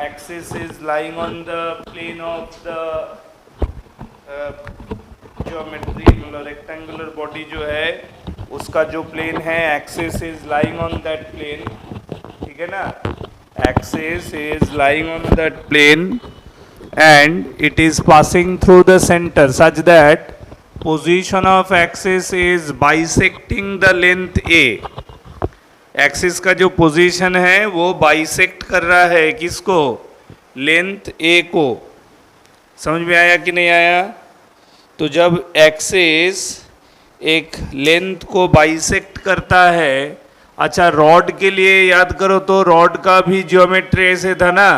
axis is lying on the plane of the geometry, मतलब rectangular body जो है उसका जो plane है axis is lying on that plane, ठीक है ना, axis is lying on that plane and it is passing through the center such that position of axis is bisecting the length A. Axis का जो position है वो bisect कर रहा है किसको, लेंथ ए को। समझ में आया कि नहीं आया? तो जब एक्सिस एक लेंथ को बाइसेक्ट करता है, अच्छा रॉड के लिए याद करो तो रॉड का भी ज्योमेट्री ऐसे था ना,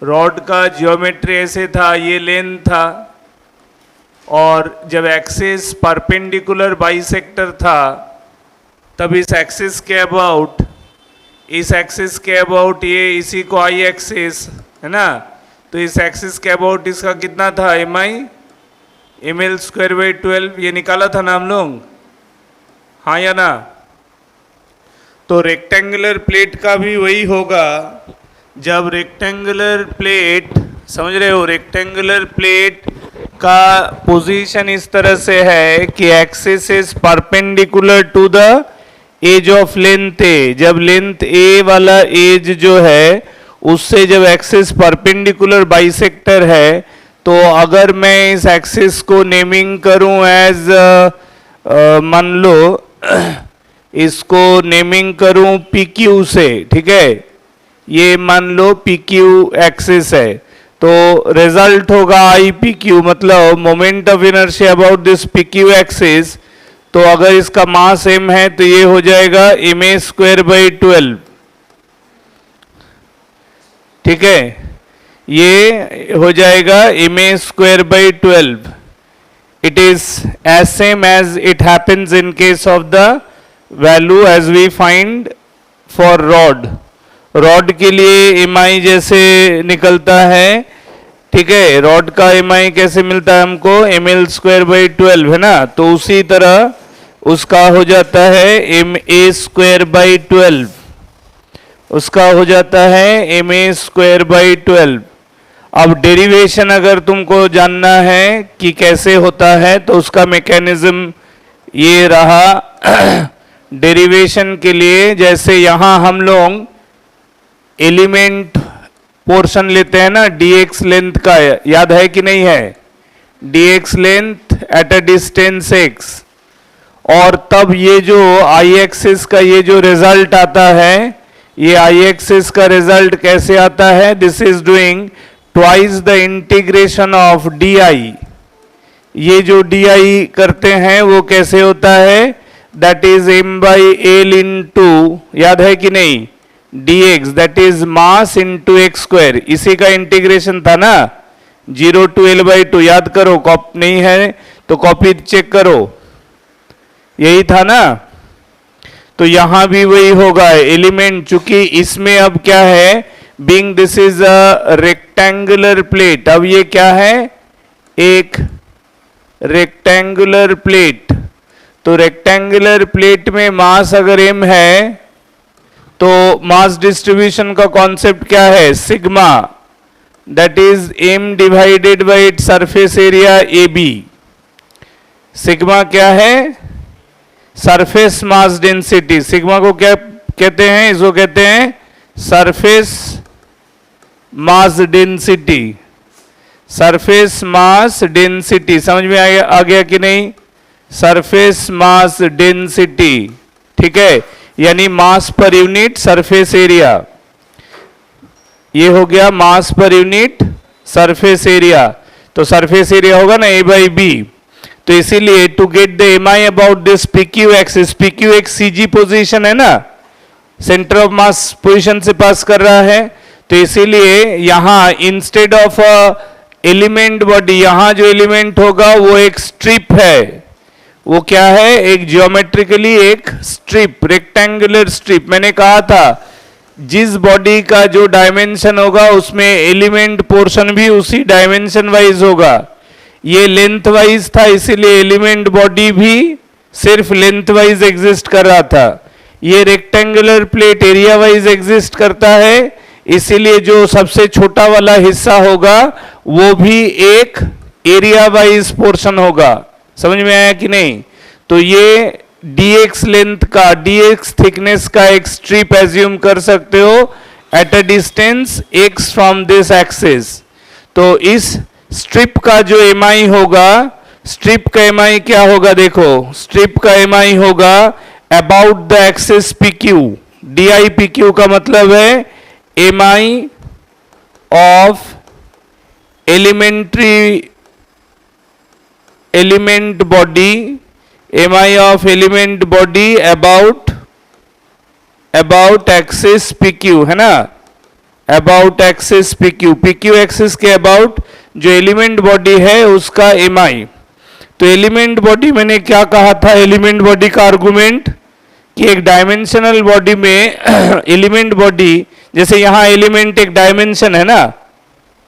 रॉड का ज्योमेट्री ऐसे था, ये लेंथ था, और जब एक्सिस परपेंडिकुलर बाइसेक्टर था तब इस एक्सिस के अबाउट, इस एक्सिस के अबाउट ये इसी को आई एक्सिस है ना, तो इस एक्सिस के अबाउट इसका कितना था, M I M L square by 12, ये निकाला था ना हम लोग, हाँ या ना? तो रेक्टेंगुलर प्लेट का भी वही होगा। जब रेक्टेंगुलर प्लेट, समझ रहे हो, रेक्टेंगुलर प्लेट का पोजीशन इस तरह से है कि axis is perpendicular to the edge of length a. जब लेंथ ए वाला एज जो है उससे जब एक्सिस परपेंडिकुलर बाइसेक्टर है, तो अगर मैं इस एक्सिस को नेमिंग करूं एज, मान लो इसको नेमिंग करूं पी क्यू से, ठीक है, ये मान लो पी क्यू एक्सिस है, तो रिजल्ट होगा आई पी क्यू, मतलब moment of inertia about this P Q axis. तो अगर इसका मास m है तो ये हो जाएगा एम ए स्क्वायर बाई 12, ठीक है, ये हो जाएगा M A square by 12। It is as same as it happens in case of the value as we find for rod. Rod के लिए एम आई जैसे निकलता है, ठीक है, रॉड का एम आई कैसे मिलता है हमको, एम एल स्क्वायर बाई 12 है ना, तो उसी तरह उसका हो जाता है एम ए स्क्वायर बाई 12, उसका हो जाता है एम ए स्क्वायर बाई 12। अब डेरिवेशन अगर तुमको जानना है कि कैसे होता है तो उसका मैकेनिज्म ये रहा। डेरिवेशन के लिए जैसे यहाँ हम लोग एलिमेंट पोर्शन लेते हैं ना dx लेंथ का, याद है कि नहीं है, dx length at a distance x, और तब ये जो आई एक्सिस का ये जो रिजल्ट आता है, ये आई एक्सिस का रिजल्ट कैसे आता है, this is doing twice the integration of D I. ये जो डी आई करते हैं वो कैसे होता है, that is M by L into, याद है कि नहीं, dx that is mass into x square, इसी का इंटीग्रेशन था ना, 0 टू एल बाई 2, याद करो, कॉपी नहीं है तो कॉपी चेक करो, यही था ना। तो यहां भी वही होगा, एलिमेंट, चूंकि इसमें अब क्या है, being this is a rectangular plate, अब ये क्या है, एक रेक्टेंगुलर प्लेट, तो रेक्टेंगुलर प्लेट में मास अगर m है तो मास डिस्ट्रीब्यूशन का कॉन्सेप्ट क्या है, sigma, that is m divided by its surface area A B. Sigma क्या है, सरफेस मास डेंसिटी, सिग्मा को क्या कहते हैं, इसको कहते हैं surface mass density, surface mass density, समझ में आ गया कि नहीं, सरफेस मास डेंसिटी, ठीक है, यानी मास पर यूनिट सरफेस एरिया, ये हो गया मास पर यूनिट सरफेस एरिया। तो सरफेस एरिया होगा ना ए बाई बी, तो इसीलिए to get the M I about this P Q axis, P Q एक सी जी पोजिशन है ना, सेंटर ऑफ मास पोजिशन से पास कर रहा है, तो इसीलिए यहां इंस्टेड ऑफ एलिमेंट बॉडी, यहां जो एलिमेंट होगा वो एक स्ट्रिप है, वो क्या है, एक ज्योमेट्रिकली एक स्ट्रिप, रेक्टेंगुलर स्ट्रिप। मैंने कहा था जिस बॉडी का जो डायमेंशन होगा उसमें एलिमेंट पोर्शन भी उसी डायमेंशन वाइज होगा। ये लेंथ वाइज था इसीलिए एलिमेंट बॉडी भी सिर्फ लेंथ वाइज एग्जिस्ट कर रहा था। ये rectangular plate area wise exist करता है इसीलिए जो सबसे छोटा वाला हिस्सा होगा वो भी एक एरिया वाइज पोर्शन होगा। समझ में आया कि नहीं? तो ये dx लेंथ का, dx थिकनेस का एक स्ट्रिप एज्यूम कर सकते हो at a distance x from this axis. तो इस स्ट्रिप का जो mi होगा, स्ट्रिप का mi क्या होगा? देखो, स्ट्रिप का mi होगा about the axis pq। di pq का मतलब है mi of element body, mi of element body about axis pq, है ना? About axis pq, pq axis के अबाउट जो एलिमेंट बॉडी है उसका mi। तो एलिमेंट बॉडी मैंने क्या कहा था? एलिमेंट बॉडी का आर्गुमेंट कि एक डायमेंशनल बॉडी में एलिमेंट बॉडी, जैसे यहां एलिमेंट एक डायमेंशन है ना,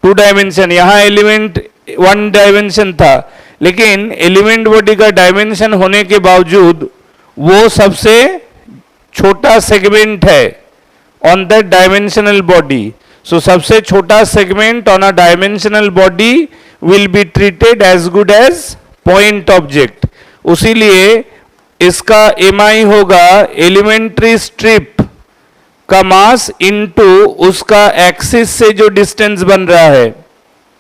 2 डायमेंशन, यहां एलिमेंट 1 डायमेंशन था, लेकिन एलिमेंट बॉडी का डायमेंशन होने के बावजूद वो सबसे छोटा सेगमेंट है on that dimensional body. So सबसे छोटा segment on a dimensional body will be treated as good as point object. उसीलिए इसका mi होगा एलिमेंट्री स्ट्रिप का मास इनटू उसका एक्सिस से जो डिस्टेंस बन रहा है।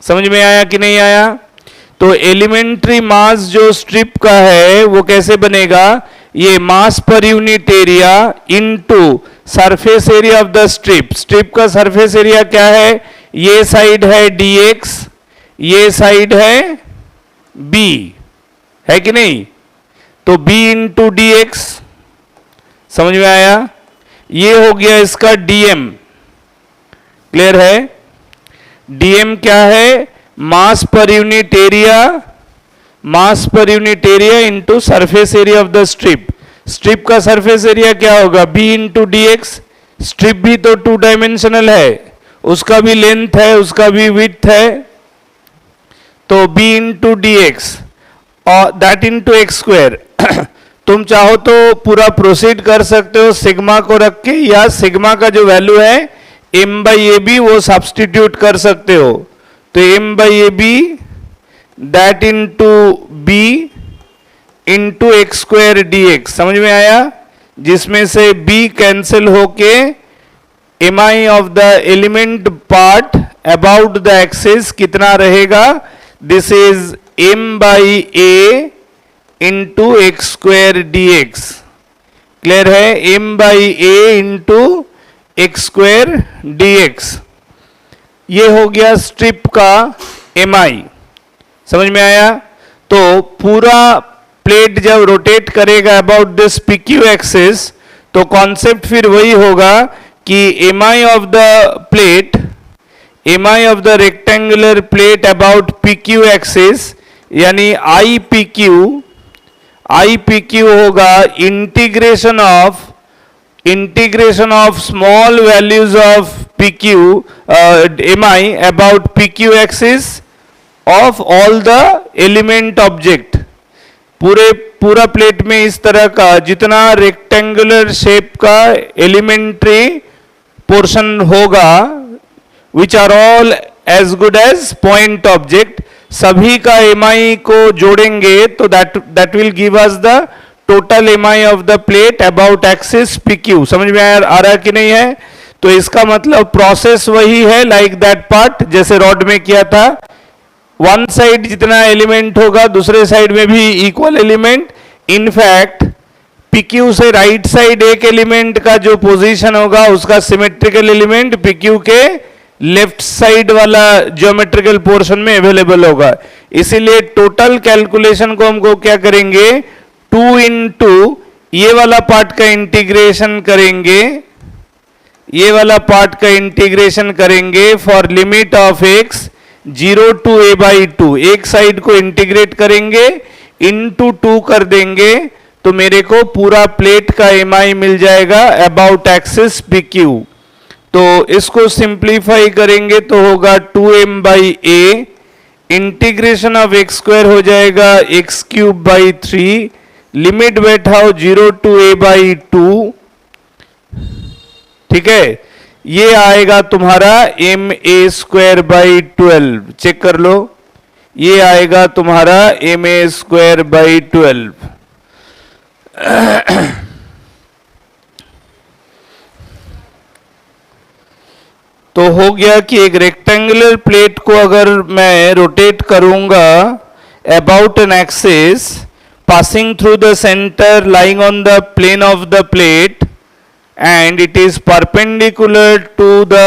समझ में आया कि नहीं आया? तो एलिमेंट्री मास जो स्ट्रिप का है वो कैसे बनेगा? ये मास पर unit area into surface area of the strip. Strip का सरफेस एरिया क्या है? ये साइड है dx, ये साइड है b, है कि नहीं? तो b इंटू dx, समझ में आया? ये हो गया इसका dm। क्लियर है? dm क्या है? मास पर यूनिट एरिया, मास पर unit area into surface area of the strip. Strip का सरफेस एरिया क्या होगा? b into dx। स्ट्रिप भी तो 2 डायमेंशनल है, उसका भी लेंथ है, उसका भी विड्थ है, तो b इंटू dx और दैट इंटू एक्स स्क्वायर। तुम चाहो तो पूरा प्रोसीड कर सकते हो सिग्मा को रख के, या सिग्मा का जो वैल्यू है m बाई ए बी वो सब्सटीट्यूट कर सकते हो। तो m by A B that into B into x square D X. समझ में आया? जिसमें से b कैंसिल होके mi of the element part about the axis कितना रहेगा? This is m by A into x square D X. Clear है? m by A into x square D X. ये हो गया स्ट्रिप का mi। समझ में आया? तो पूरा प्लेट जब रोटेट करेगा अबाउट दिस pq एक्सिस, तो कॉन्सेप्ट फिर वही होगा कि mi of the plate, mi of the rectangular plate about pq axis, यानी IPQ होगा integration of small values of pq mi about pq axis of all the element object. पूरा plate में इस तरह का जितना रेक्टेंगुलर शेप का elementary portion होगा, which are all as good as point object, सभी का mi को जोड़ेंगे तो that will give us the total mi of the plate about axis pq। समझ में आ रहा कि नहीं है? तो इसका मतलब प्रोसेस वही है लाइक दैट पार्ट जैसे रॉड में किया था। वन साइड जितना एलिमेंट होगा दूसरे साइड में भी इक्वल एलिमेंट। इनफैक्ट PQ से राइट साइड एक एलिमेंट का जो पोजीशन होगा उसका सिमेट्रिकल एलिमेंट PQ के लेफ्ट साइड वाला ज्योमेट्रिकल पोर्शन में अवेलेबल होगा। इसीलिए टोटल कैलकुलेशन को हमको क्या करेंगे? 2 इंटू ये वाला पार्ट का इंटीग्रेशन करेंगे, ये वाला पार्ट का इंटीग्रेशन करेंगे for limit of x 0 to a by 2। एक साइड को इंटीग्रेट करेंगे, इंटू 2 कर देंगे, तो मेरे को पूरा प्लेट का mi मिल जाएगा अबाउट एक्सिस pq। तो इसको सिंप्लीफाई करेंगे तो होगा 2m by a, integration of x square हो जाएगा एक्स क्यूब बाई 3, लिमिट बैठाओ 0 टू a बाई 2। ठीक है, ये आएगा तुम्हारा m A square by 12, check कर लो, ये आएगा तुम्हारा एम ए स्क्वायर बाई 12। तो हो गया कि एक रेक्टेंगुलर प्लेट को अगर मैं रोटेट करूंगा about an axis passing through the center lying on the plane of the plate and it is perpendicular to the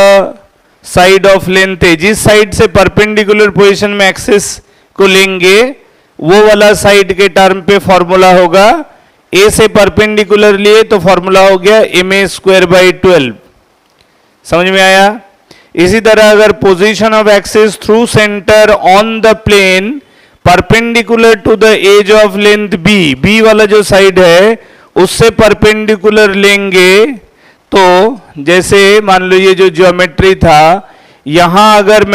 side of length A, जिस साइड से परपेंडिकुलर पोजीशन में एक्सिस को लेंगे वो वाला साइड के टर्म पे फॉर्मूला होगा, ए से परपेंडिकुलर लिए तो फॉर्मूला हो गया एम ए स्क्वायर बाई 12। समझ में आया? इसी तरह अगर position of axis through centre on the plane perpendicular to the edge of length B, B वाला जो साइड है उससे परपेंडिकुलर लेंगे, तो जैसे मान लो ये जो ज्योमेट्री था, यहां अगर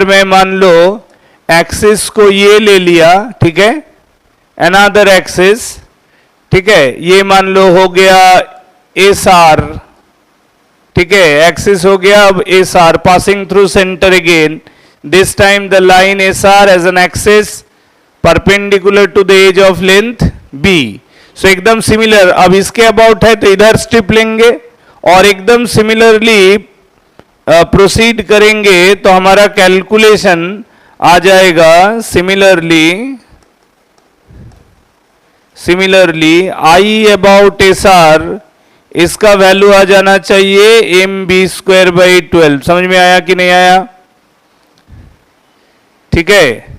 मैं मान लो एक्सिस को ये ले लिया, ठीक है, अनदर एक्सिस, ठीक है, ये मान लो हो गया एस आर, ठीक है, एक्सिस हो गया अब S R passing through centre again, this time the line SR as an axis perpendicular to the edge of length B. So एकदम सिमिलर, अब इसके अबाउट है तो इधर स्ट्रिप लेंगे और एकदम सिमिलरली प्रोसीड करेंगे तो हमारा कैलकुलेशन आ जाएगा सिमिलरली I अबाउट SR, इसका वैल्यू आ जाना चाहिए एम बी स्क्वायर बाई 12। समझ में आया कि नहीं आया? ठीक है,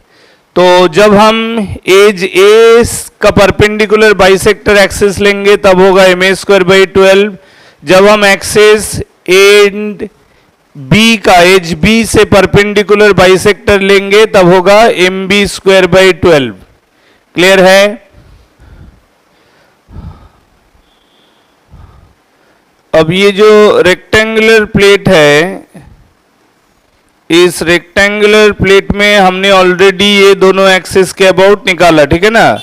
तो जब हम एज ए का परपेंडिकुलर बाइसेक्टर एक्सिस लेंगे तब होगा एम ए स्क्वायर बाई 12। जब हम एक्सिस एंड बी का एज बी से परपेंडिकुलर बाइसेक्टर लेंगे तब होगा M B square by 12। Clear है? अब ये जो रेक्टेंगुलर प्लेट है, इस रेक्टेंगुलर प्लेट में हमने ऑलरेडी ये दोनों एक्सिस के अबाउट निकाला, ठीक है ना,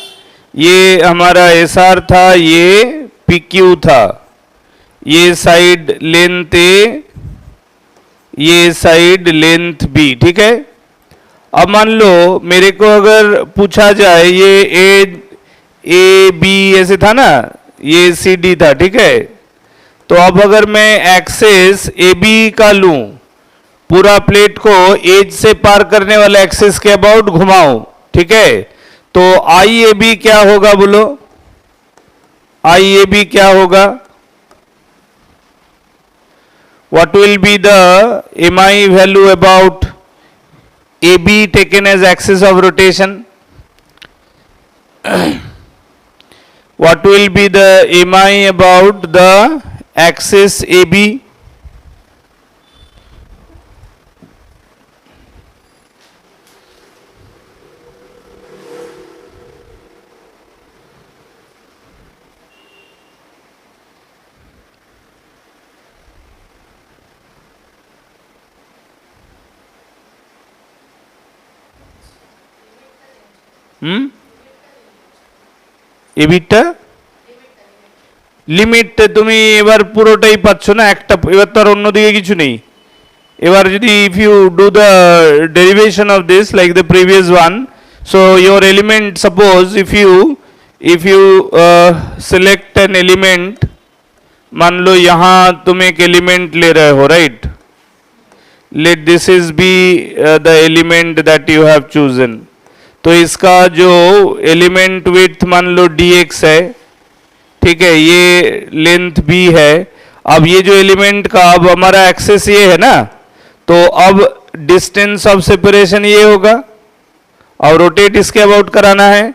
ये हमारा एस आर था, ये पी क्यू था, ये साइड लेंथ ए, ये साइड लेंथ बी, ठीक है। अब मान लो मेरे को अगर पूछा जाए ये ए बी ऐसे था ना, ये सी डी था, ठीक है, तो अब अगर मैं एक्सिस ए बी का लूं, पूरा प्लेट को एज से पार करने वाले एक्सिस के अबाउट घुमाओ, ठीक है, तो आई ए बी क्या होगा बोलो? आई ए बी क्या होगा? What will be the M i value about A b taken as axis of rotation? What will be the M I about the axis A b? এবিটা লিমিট তুমি এবার পুরোটাই পাচ্ছ না, একটা এবার তো আর অন্যদিকে কিছু নেই। এবার যদি if you do the derivation of this like the previous one, so your element suppose if you select an element, मान लो यहाँ तुम एक एलिमेंट ले रहे हो, right, let this is B the element that you have chosen, तो इसका जो एलिमेंट विड्थ मान लो dx है, ठीक है, ये लेंथ b है। अब ये जो एलिमेंट का अब हमारा एक्सेस ये है ना, तो अब डिस्टेंस ऑफ सेपरेशन ये होगा और रोटेट इसके अबाउट कराना है,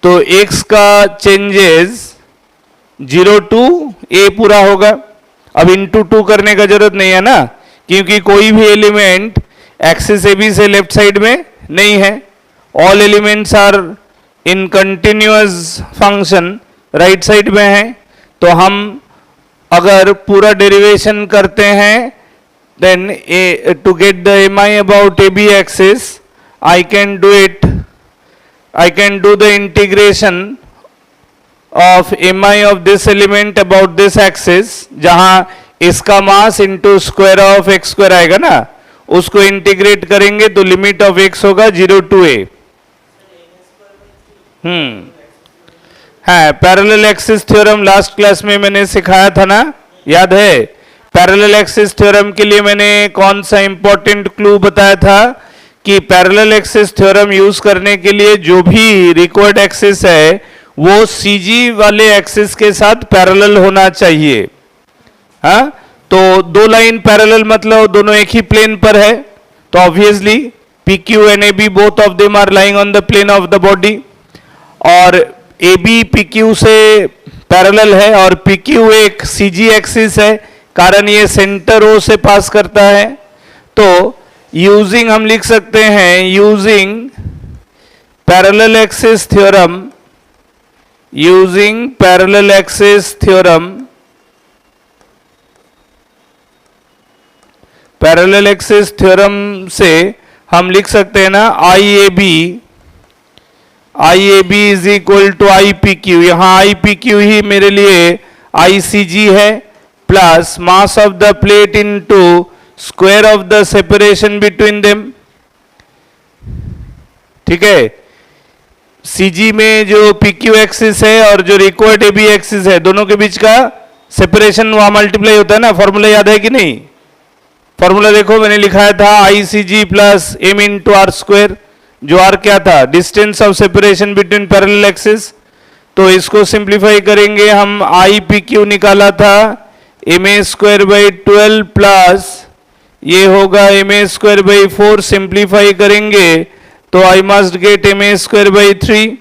तो x का चेंजेस 0 to a पूरा होगा। अब इंटू 2 करने का जरूरत नहीं है ना, क्योंकि कोई भी एलिमेंट एक्सिस ए बी से लेफ्ट साइड में नहीं है, all elements are in continuous function right side में है। तो हम अगर पूरा डेरिवेशन करते हैं then to get the M I about A B axis I can do the integration of M I of this element about this axis, जहां इसका mass into square of x square आएगा ना, उसको integrate करेंगे तो limit of x होगा 0 to a। है parallel axis theorem last class में मैंने सिखाया था ना, याद है? पैरेलल एक्सिस थ्योरम के लिए मैंने कौन सा इंपॉर्टेंट क्लू बताया था कि पैरेलल एक्सिस थ्योरम यूज करने के लिए जो भी रिक्वायर्ड एक्सिस है वो सीजी वाले एक्सिस के साथ पैरेलल होना चाहिए। हाँ, तो दो लाइन पैरेलल मतलब दोनों एक ही प्लेन पर है, तो obviously P Q and A B both of them are lying on the plane of the body, और ए बी पी क्यू से पैरेलल है और पी क्यू एक सीजी एक्सिस है, कारण ये सेंटर ओ से पास करता है। तो यूजिंग हम लिख सकते हैं, using parallel axis theorem, using parallel axis theorem, parallel axis theorem से हम लिख सकते हैं ना I a b is equal to I p q, यहां आई पी क्यू ही मेरे लिए आई सी जी है, plus mass of the plate into square of the separation between them. ठीक है, सीजी में जो पी क्यू एक्सिस है और जो रिक्वायर्ड ए बी एक्सिस है, दोनों के बीच का सेपरेशन वहां मल्टीप्लाई होता है ना, फॉर्मूला याद है कि नहीं? फॉर्मूला देखो, मैंने लिखाया था I c g plus M into r square, जो आर क्या था? Distance of separation between parallel axis. तो इसको सिंप्लीफाई करेंगे हम, आई पी क्यू निकाला था M A square by 12 plus ये होगा M A square by 4, simplify करेंगे तो I must get M A square by 3।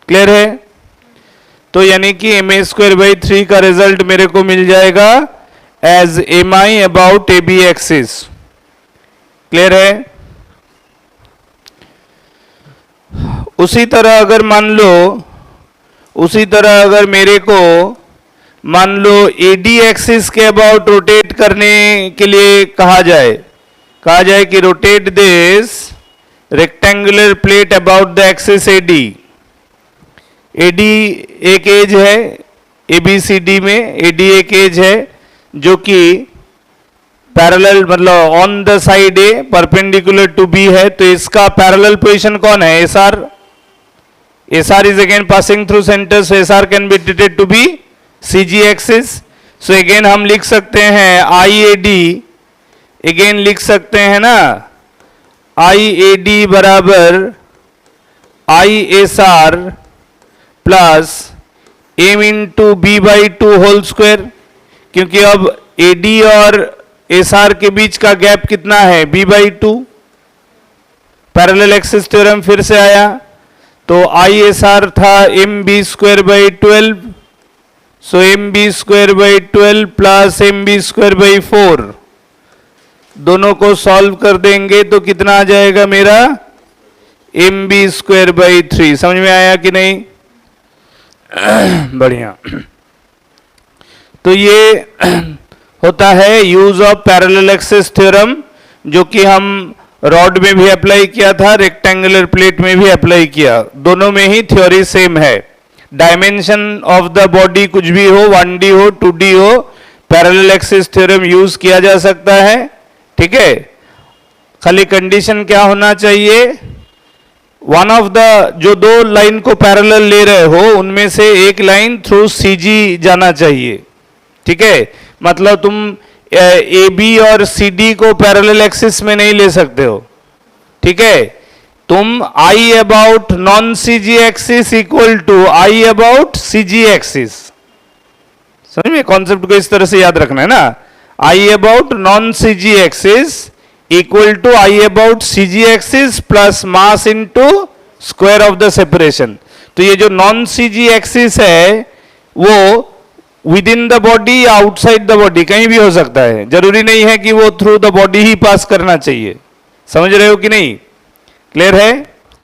Clear है? तो यानी कि एम ए स्क्वायर बाई 3 का रिजल्ट मेरे को मिल जाएगा as M I about A B axis. Clear है? उसी तरह अगर मान लो, उसी तरह अगर मेरे को मान लो ए डी एक्सिस के अबाउट रोटेट करने के लिए कहा जाए कि rotate this rectangular plate about the axis A D. A D एक एज है, ए बी सी डी में ए डी एक एज है जो कि पैरेलल मतलब on the side A perpendicular to B है, तो इसका पैरेलल पोजीशन कौन है? S R. S R is again passing through centre, so S R can be treated to be C G axis. So again हम लिख सकते हैं आई A D, again लिख सकते हैं ना आई ए डी बराबर I S R plus M into B by 2 whole square, क्योंकि अब ए डी और एस आर के बीच का गैप कितना है? B by 2। Parallel axis theorem फिर से आया, तो आई एस आर था M B square by 12, so M B square by 12 plus M B square by 4, दोनों को सॉल्व कर देंगे तो कितना आ जाएगा मेरा? M B square by 3। समझ में आया कि नहीं? बढ़िया। तो ये होता है use of parallel axis theorem, जो कि हम रॉड में भी अप्लाई किया था, रेक्टेंगुलर प्लेट में भी अप्लाई किया, दोनों में ही थ्योरी सेम है। डायमेंशन ऑफ द बॉडी कुछ भी हो, 1D हो 2D हो, पैरेलल एक्सिस थ्योरम यूज किया जा सकता है। ठीक है, खाली कंडीशन क्या होना चाहिए? वन ऑफ द जो दो लाइन को पैरेलल ले रहे हो उनमें से एक लाइन थ्रू सीजी जाना चाहिए। ठीक है, मतलब तुम ए बी और सी डी को पैरेलल एक्सिस में नहीं ले सकते हो। ठीक है, तुम I about non CG axis equal to I about CG axis. समझ में? कॉन्सेप्ट को इस तरह से याद रखना है ना, I about non CG axis equal to I about CG axis plus mass into square of the separation. तो ये जो नॉन सीजी एक्सिस है वो विद इन द बॉडी या आउटसाइड द बॉडी कहीं भी हो सकता है, जरूरी नहीं है कि वो थ्रू द बॉडी ही पास करना चाहिए। समझ रहे हो कि नहीं? क्लियर है?